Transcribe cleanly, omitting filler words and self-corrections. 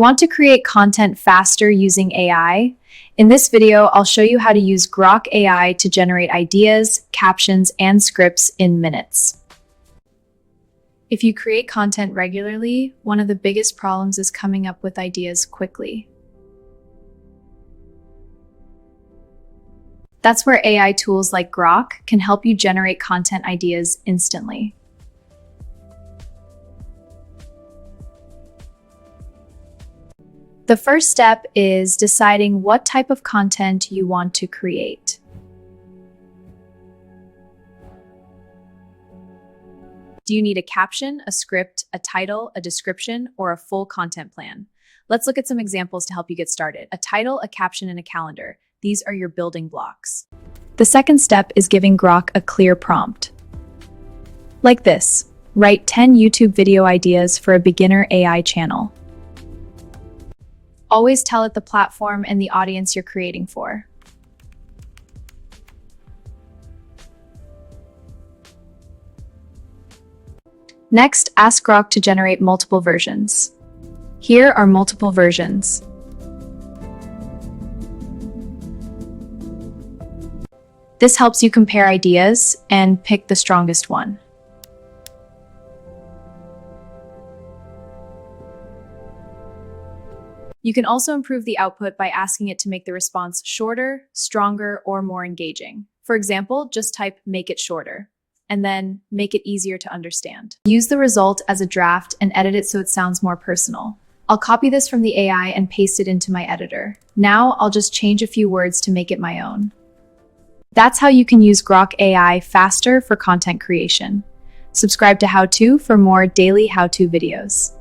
Want to create content faster using AI? In this video, I'll show you how to use Grok AI to generate ideas, captions, and scripts in minutes. If you create content regularly, one of the biggest problems is coming up with ideas quickly. That's where AI tools like Grok can help you generate content ideas instantly. The first step is deciding what type of content you want to create. Do you need a caption, a script, a title, a description, or a full content plan? Let's look at some examples to help you get started. A title, a caption, and a calendar. These are your building blocks. The second step is giving Grok a clear prompt. Like this: write 10 YouTube video ideas for a beginner AI channel. Always tell it the platform and the audience you're creating for. Next, ask Grok to generate multiple versions. Here are multiple versions. This helps you compare ideas and pick the strongest one. You can also improve the output by asking it to make the response shorter, stronger, or more engaging. For example, just type "make it shorter," and then "make it easier to understand." Use the result as a draft and edit it so it sounds more personal. I'll copy this from the AI and paste it into my editor. Now I'll just change a few words to make it my own. That's how you can use Grok AI faster for content creation. Subscribe to How To for more daily how-to videos.